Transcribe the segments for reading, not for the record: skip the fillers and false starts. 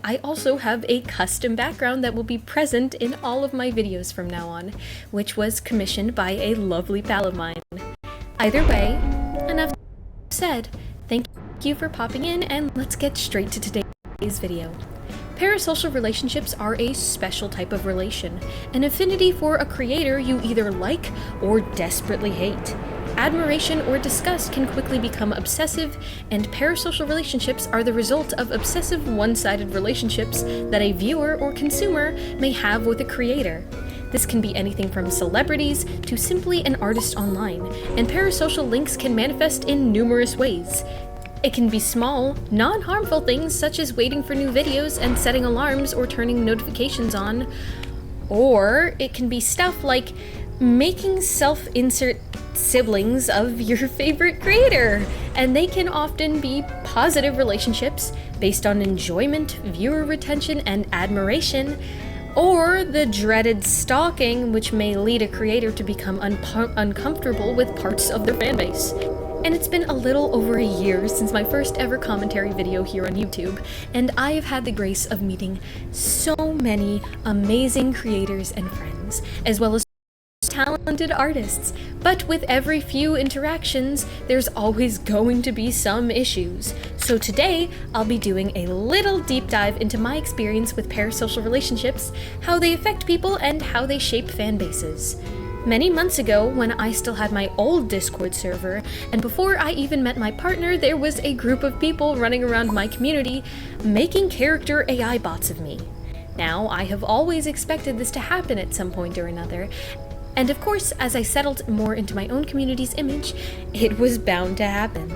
I also have a custom background that will be present in all of my videos from now on, which was commissioned by a lovely pal of mine. Either way, enough said. Thank you for popping in, and let's get straight to today's video. Parasocial relationships are a special type of relation, an affinity for a creator you either like or desperately hate. Admiration or disgust can quickly become obsessive, and parasocial relationships are the result of obsessive one-sided relationships that a viewer or consumer may have with a creator. This can be anything from celebrities to simply an artist online, and parasocial links can manifest in numerous ways. It can be small, non-harmful things such as waiting for new videos and setting alarms or turning notifications on, or it can be stuff like making self-insert siblings of your favorite creator, and they can often be positive relationships based on enjoyment, viewer retention, and admiration, or the dreaded stalking, which may lead a creator to become uncomfortable with parts of their fanbase. And it's been a little over a year since my first ever commentary video here on YouTube, and I have had the grace of meeting so many amazing creators and friends, as well as talented artists. But with every few interactions, there's always going to be some issues. So today, I'll be doing a little deep dive into my experience with parasocial relationships, how they affect people, and how they shape fan bases. Many months ago, when I still had my old Discord server, and before I even met my partner, there was a group of people running around my community making character AI bots of me. Now, I have always expected this to happen at some point or another, and of course, as I settled more into my own community's image, it was bound to happen.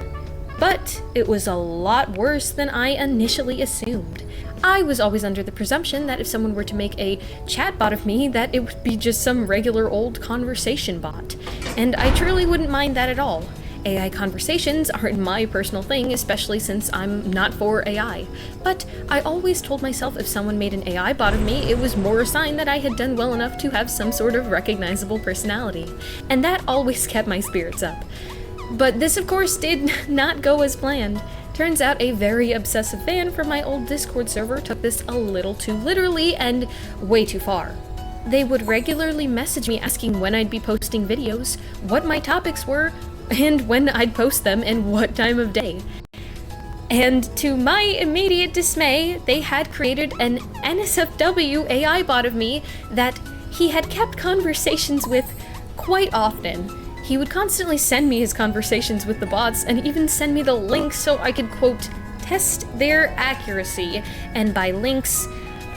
But it was a lot worse than I initially assumed. I was always under the presumption that if someone were to make a chatbot of me, that it would be just some regular old conversation bot. And I truly wouldn't mind that at all. AI conversations aren't my personal thing, especially since I'm not for AI. But I always told myself if someone made an AI bot of me, it was more a sign that I had done well enough to have some sort of recognizable personality. And that always kept my spirits up. But this, of course, did not go as planned. Turns out a very obsessive fan from my old Discord server took this a little too literally and way too far. They would regularly message me asking when I'd be posting videos, what my topics were, and when I'd post them and what time of day. And to my immediate dismay, they had created an NSFW AI bot of me that he had kept conversations with quite often. He would constantly send me his conversations with the bots and even send me the links so I could, quote, test their accuracy. And by links,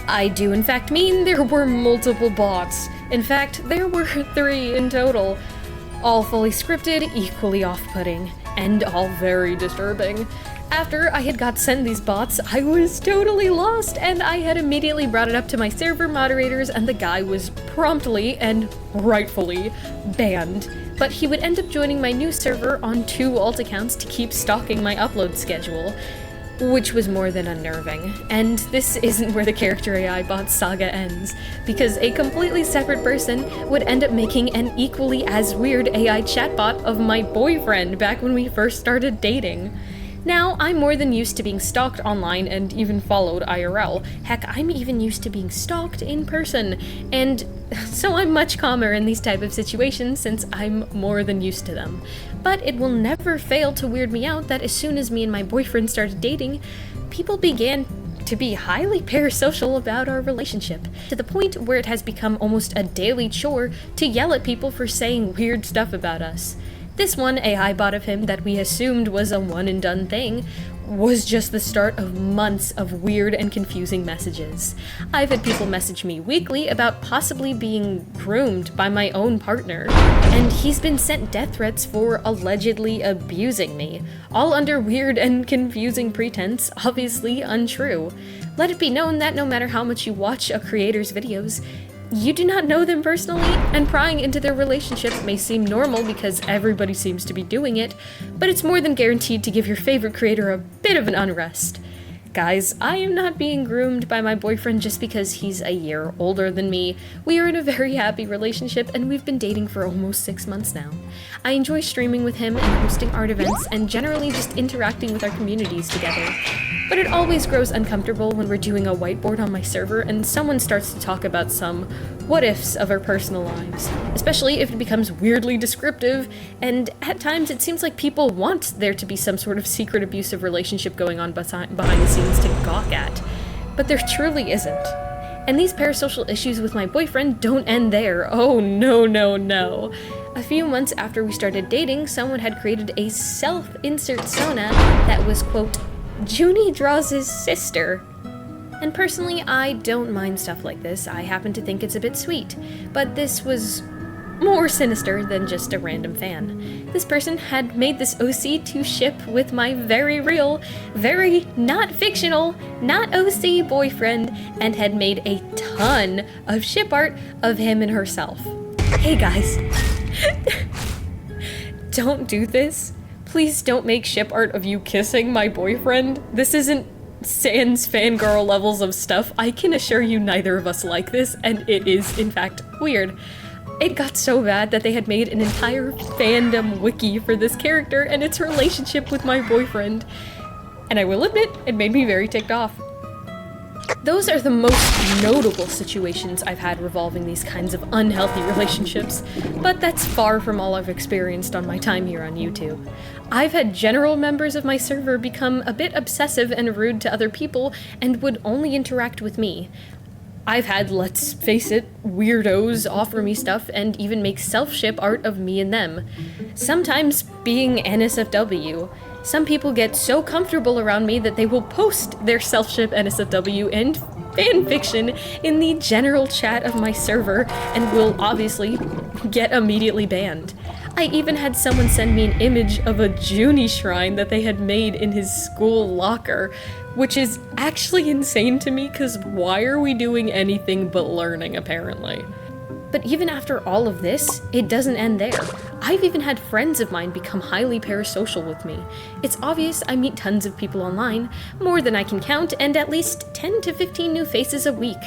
I do in fact mean there were multiple bots. In fact, there were 3 in total. All fully scripted, equally off-putting, and all very disturbing. After I had got sent these bots, I was totally lost, and I had immediately brought it up to my server moderators, and the guy was promptly and rightfully banned. But he would end up joining my new server on 2 alt accounts to keep stalking my upload schedule, which was more than unnerving. And this isn't where the character AI bot saga ends, because a completely separate person would end up making an equally as weird AI chatbot of my boyfriend back when we first started dating. Now, I'm more than used to being stalked online and even followed IRL. Heck, I'm even used to being stalked in person, and so I'm much calmer in these type of situations since I'm more than used to them. But it will never fail to weird me out that as soon as me and my boyfriend started dating, people began to be highly parasocial about our relationship, to the point where it has become almost a daily chore to yell at people for saying weird stuff about us. This one AI bot of him that we assumed was a one-and-done thing was just the start of months of weird and confusing messages. I've had people message me weekly about possibly being groomed by my own partner, and he's been sent death threats for allegedly abusing me, all under weird and confusing pretense, obviously untrue. Let it be known that no matter how much you watch a creator's videos, you do not know them personally, and prying into their relationship may seem normal because everybody seems to be doing it, but it's more than guaranteed to give your favorite creator a bit of an unrest. Guys, I am not being groomed by my boyfriend just because he's a year older than me. We are in a very happy relationship, and we've been dating for almost 6 months now. I enjoy streaming with him and hosting art events, and generally just interacting with our communities together. but it always grows uncomfortable when we're doing a whiteboard on my server and someone starts to talk about some what-ifs of our personal lives, especially if it becomes weirdly descriptive, and at times it seems like people want there to be some sort of secret abusive relationship going on behind the scenes to gawk at, but there truly isn't. And these parasocial issues with my boyfriend don't end there. Oh no, no, no. A few months after we started dating, someone had created a self-insert Sona that was, quote, Junie draws his sister. And personally, I don't mind stuff like this. I happen to think it's a bit sweet. But this was more sinister than just a random fan. This person had made this OC to ship with my very real, very not fictional, not OC boyfriend, and had made a ton of ship art of him and herself. Hey guys, don't do this. Please don't make ship art of you kissing my boyfriend. This isn't Sans fangirl levels of stuff. I can assure you neither of us like this, and it is, in fact, weird. It got so bad that they had made an entire fandom wiki for this character and its relationship with my boyfriend. And I will admit, it made me very ticked off. Those are the most notable situations I've had revolving these kinds of unhealthy relationships, but that's far from all I've experienced on my time here on YouTube. I've had general members of my server become a bit obsessive and rude to other people and would only interact with me. I've had, let's face it, weirdos offer me stuff and even make self-ship art of me and them. Sometimes being NSFW. Some people get so comfortable around me that they will post their self-ship NSFW and fanfiction in the general chat of my server and will obviously get immediately banned. I even had someone send me an image of a Junie shrine that they had made in his school locker, which is actually insane to me because why are we doing anything but learning, apparently? But even after all of this, it doesn't end there. I've even had friends of mine become highly parasocial with me. It's obvious I meet tons of people online, more than I can count, and at least 10 to 15 new faces a week.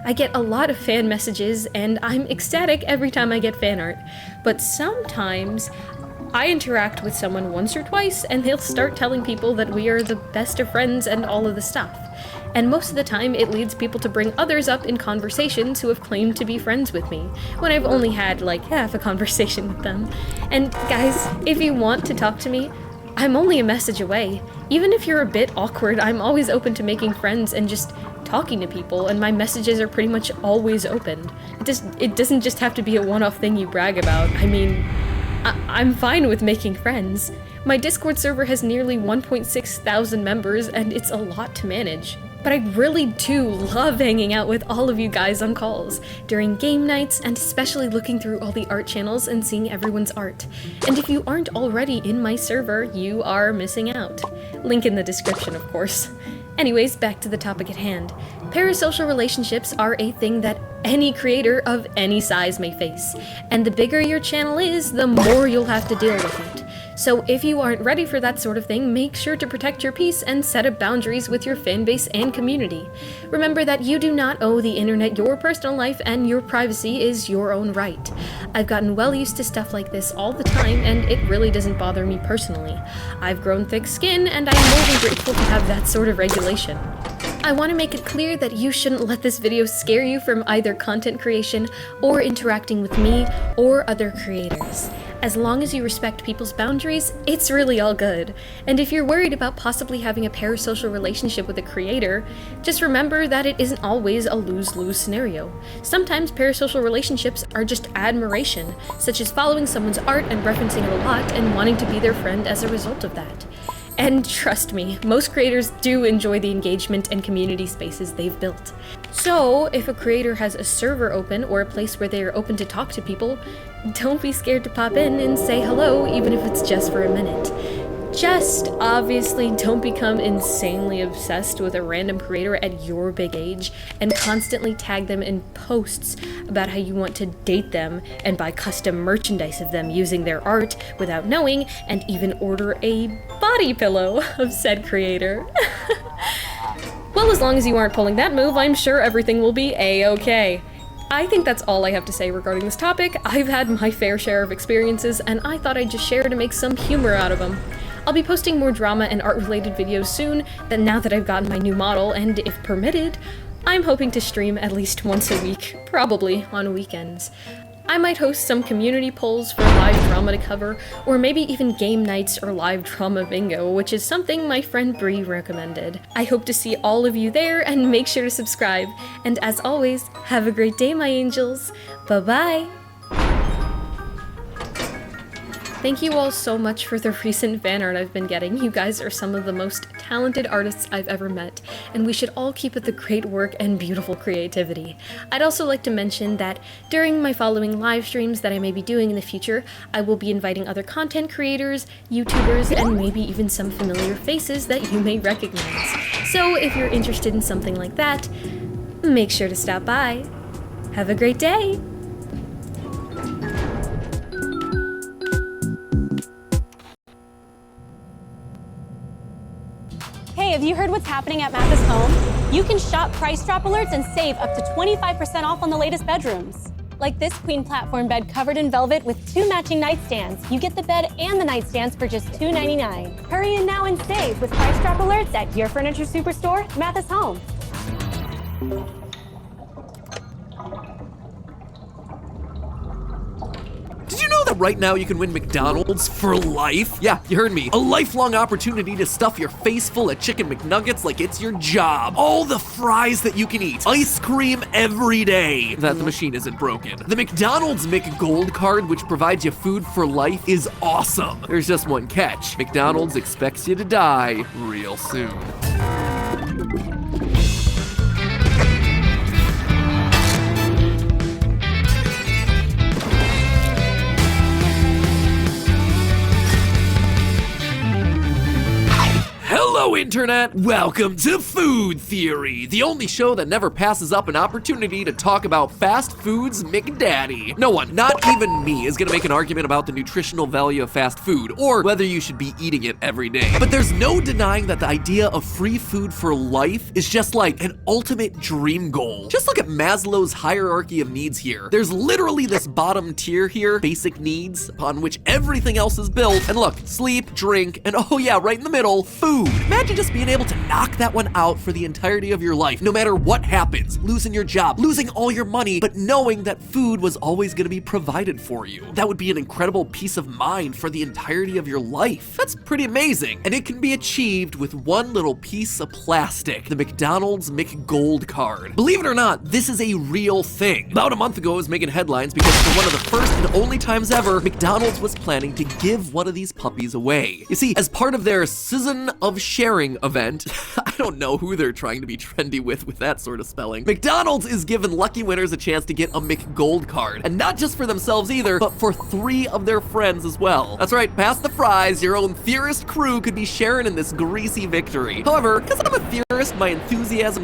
I get a lot of fan messages, and I'm ecstatic every time I get fan art. But sometimes I interact with someone once or twice, and they'll start telling people that we are the best of friends and all of the stuff. And most of the time, it leads people to bring others up in conversations who have claimed to be friends with me, when I've only had, like, half a conversation with them. And guys, if you want to talk to me, I'm only a message away. Even if you're a bit awkward, I'm always open to making friends and just talking to people, and my messages are pretty much always open. It doesn't just have to be a one-off thing you brag about. I mean, I'm fine with making friends. My Discord server has nearly 1.6 thousand members, and it's a lot to manage. But I really do love hanging out with all of you guys on calls, during game nights, and especially looking through all the art channels and seeing everyone's art. And if you aren't already in my server, you are missing out. Link in the description, of course. Anyways, back to the topic at hand. Parasocial relationships are a thing that any creator of any size may face, and the bigger your channel is, the more you'll have to deal with it. So if you aren't ready for that sort of thing, make sure to protect your peace and set up boundaries with your fanbase and community. Remember that you do not owe the internet your personal life, and your privacy is your own right. I've gotten well used to stuff like this all the time, and it really doesn't bother me personally. I've grown thick skin, and I'm more than grateful to have that sort of regulation. I want to make it clear that you shouldn't let this video scare you from either content creation or interacting with me or other creators. As long as you respect people's boundaries, it's really all good. And if you're worried about possibly having a parasocial relationship with a creator, just remember that it isn't always a lose-lose scenario. Sometimes parasocial relationships are just admiration, such as following someone's art and referencing it a lot and wanting to be their friend as a result of that. And trust me, most creators do enjoy the engagement and community spaces they've built. So, if a creator has a server open or a place where they are open to talk to people, don't be scared to pop in and say hello, even if it's just for a minute. Just obviously don't become insanely obsessed with a random creator at your big age and constantly tag them in posts about how you want to date them and buy custom merchandise of them using their art without knowing, and even order a body pillow of said creator. Well, as long as you aren't pulling that move, I'm sure everything will be a-okay. I think that's all I have to say regarding this topic. I've had my fair share of experiences, and I thought I'd just share to make some humor out of them. I'll be posting more drama and art-related videos soon, now that I've gotten my new model, and if permitted, I'm hoping to stream at least once a week, probably on weekends. I might host some community polls for live drama to cover, or maybe even game nights or live drama bingo, which is something my friend Bree recommended. I hope to see all of you there, and make sure to subscribe. And as always, have a great day, my angels. Bye-bye! Thank you all so much for the recent fan art I've been getting. You guys are some of the most talented artists I've ever met, and we should all keep up the great work and beautiful creativity. I'd also like to mention that during my following live streams that I may be doing in the future, I will be inviting other content creators, YouTubers, and maybe even some familiar faces that you may recognize. So if you're interested in something like that, make sure to stop by. Have a great day! Hey, have you heard what's happening at Mathis Home? You can shop price drop alerts and save up to 25% off on the latest bedrooms. Like this queen platform bed covered in velvet with 2 matching nightstands. You get the bed and the nightstands for just $2.99. Hurry in now and save with price drop alerts at your furniture superstore, Mathis Home. Did you know that right now you can win McDonald's for life? Yeah, you heard me. A lifelong opportunity to stuff your face full of chicken McNuggets like it's your job. All the fries that you can eat. Ice cream every day. That the machine isn't broken. The McDonald's McGold card, which provides you food for life, is awesome. There's just one catch. McDonald's expects you to die real soon. Hello, Internet! Welcome to Food Theory, the only show that never passes up an opportunity to talk about fast food's McDaddy. No one, not even me, is gonna make an argument about the nutritional value of fast food, or whether you should be eating it every day. But there's no denying that the idea of free food for life is just like an ultimate dream goal. Just look at Maslow's hierarchy of needs here. There's literally this bottom tier here, basic needs, upon which everything else is built. And look, sleep, drink, and oh yeah, right in the middle, food. Imagine just being able to knock that one out for the entirety of your life, no matter what happens, losing your job, losing all your money, but knowing that food was always gonna be provided for you. That would be an incredible peace of mind for the entirety of your life. That's pretty amazing, and it can be achieved with one little piece of plastic, the McDonald's McGold card. Believe it or not, this is a real thing. About a month ago, it was making headlines because for one of the first and only times ever, McDonald's was planning to give one of these puppies away. You see, as part of their season of sharing event, I don't know who they're trying to be trendy with that sort of spelling, McDonald's is giving lucky winners a chance to get a McGold card. And not just for themselves either, but for 3 of their friends as well. That's right, past the fries, your own theorist crew could be sharing in this greasy victory. However, because I'm a theorist, my enthusiasm